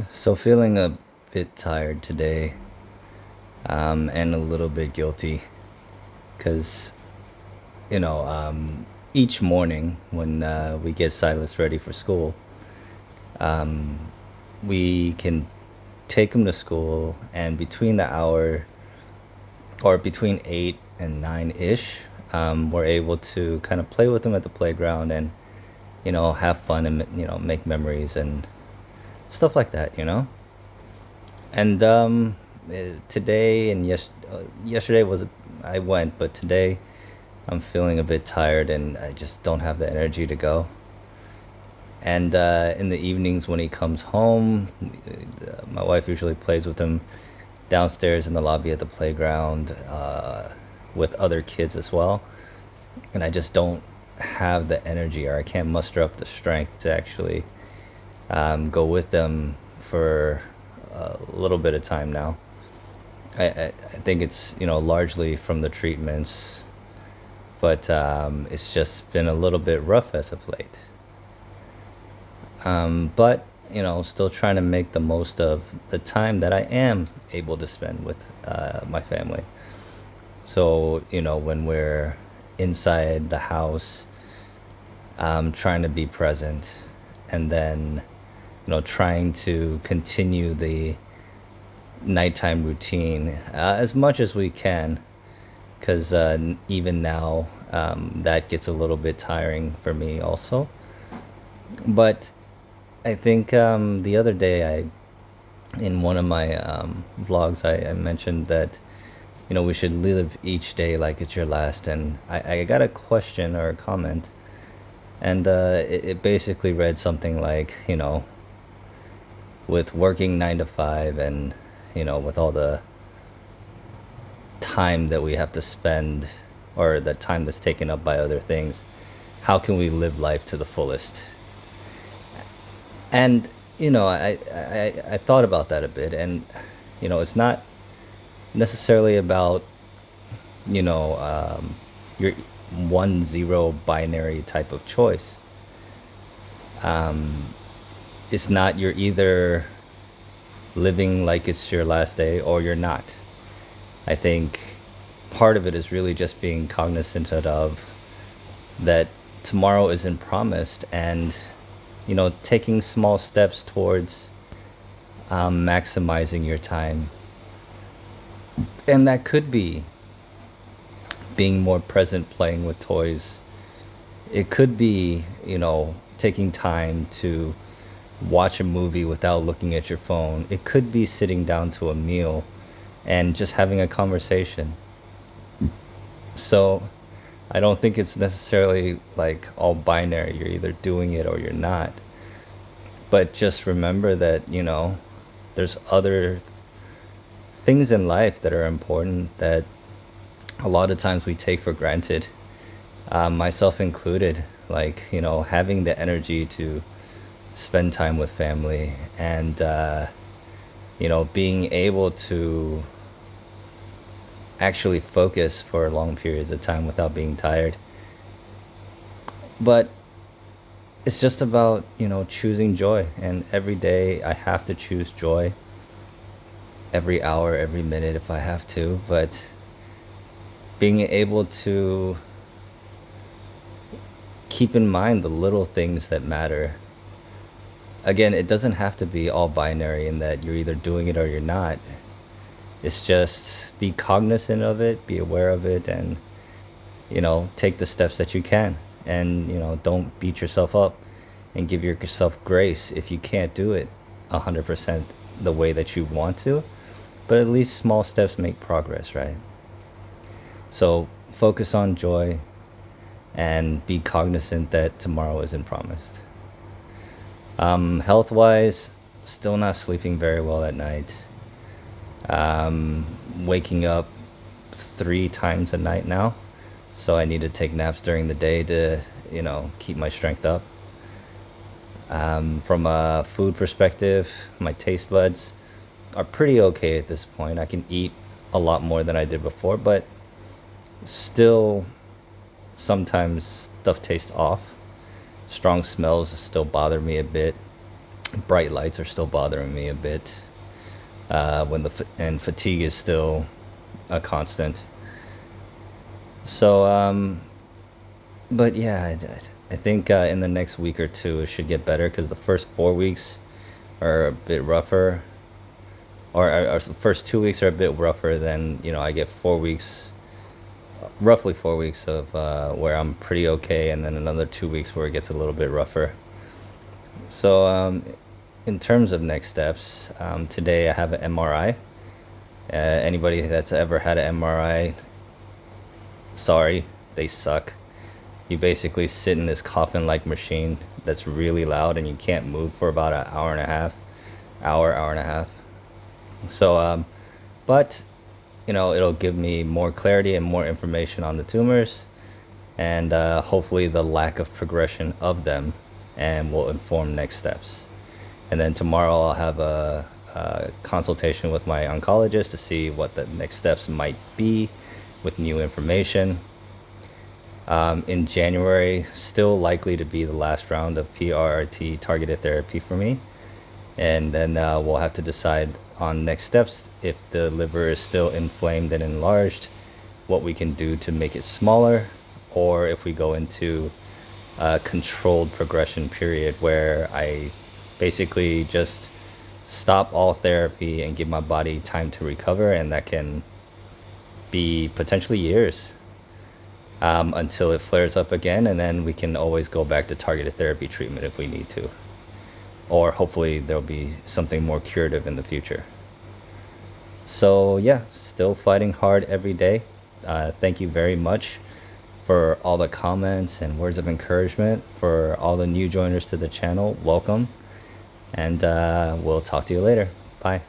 So feeling a bit tired today, and a little bit guilty because you know each morning when we get Silas ready for school, we can take him to school, and between the hour or between 8 and 9 ish, we're able to kind of play with him at the playground and have fun and make memories and stuff like that. And today and yesterday was I went, but today I'm feeling a bit tired and I just don't have the energy to go. And in the evenings when he comes home, my wife usually plays with him downstairs in the lobby at the playground with other kids as well. And I just don't have the energy, or I can't muster up the strength to actually go with them for a little bit of time now. I think it's largely from the treatments, but it's just been a little bit rough as of late. But still trying to make the most of the time that I am able to spend with my family. So when we're inside the house, trying to be present, and then trying to continue the nighttime routine as much as we can, because even now that gets a little bit tiring for me also. But I think the other day in one of my vlogs, I mentioned that we should live each day like it's your last, and I got a question or a comment, and it basically read something like, with working 9 to 5 and with all the time that we have to spend, or the time that's taken up by other things, how can we live life to the fullest? And I thought about that a bit, and it's not necessarily about your 1-0 binary type of choice. It's not, you're either living like it's your last day or you're not. I think part of it is really just being cognizant of that tomorrow isn't promised, and taking small steps towards maximizing your time. And that could be being more present playing with toys. It could be taking time to watch a movie without looking at your phone. It could be sitting down to a meal and just having a conversation. So I don't think it's necessarily like all binary. You're either doing it or you're not. But just remember that, there's other things in life that are important that a lot of times we take for granted, myself included. Like, having the energy to spend time with family, and, being able to actually focus for long periods of time without being tired. But it's just about choosing joy, and every day I have to choose joy, every hour, every minute if I have to. But being able to keep in mind the little things that matter. Again, it doesn't have to be all binary in that you're either doing it or you're not. It's just be cognizant of it, be aware of it, and take the steps that you can. And don't beat yourself up, and give yourself grace if you can't do it 100% the way that you want to. But at least small steps make progress, right? So focus on joy and be cognizant that tomorrow isn't promised. Health-wise, still not sleeping very well at night. Waking up 3 times a night now, so I need to take naps during the day to keep my strength up. From a food perspective, my taste buds are pretty okay at this point. I can eat a lot more than I did before, but still sometimes stuff tastes off. Strong smells still bother me a bit. bright lights are still bothering me a bit. And fatigue is still a constant. So, but yeah, I think in the next week or two it should get better because the first 4 weeks are a bit rougher, or the first 2 weeks are a bit rougher. Then I get 4 weeks, roughly 4 weeks of where I'm pretty okay, and then another 2 weeks where it gets a little bit rougher. So in terms of next steps, today I have an MRI. Anybody that's ever had an MRI, sorry, they suck. You basically sit in this coffin-like machine that's really loud and you can't move for about an hour and a half. So, but it'll give me more clarity and more information on the tumors, and hopefully the lack of progression of them, and will inform next steps. And then tomorrow I'll have a consultation with my oncologist to see what the next steps might be with new information. In January, still likely to be the last round of PRRT targeted therapy for me. And then we'll have to decide on next steps if the liver is still inflamed and enlarged, what we can do to make it smaller, or if we go into a controlled progression period where I basically just stop all therapy and give my body time to recover, and that can be potentially years until it flares up again, and then we can always go back to targeted therapy treatment if we need to, or hopefully there'll be something more curative in the future. So yeah, still fighting hard every day. Thank you very much for all the comments and words of encouragement. For all the new joiners to the channel, welcome, and we'll talk to you later. Bye.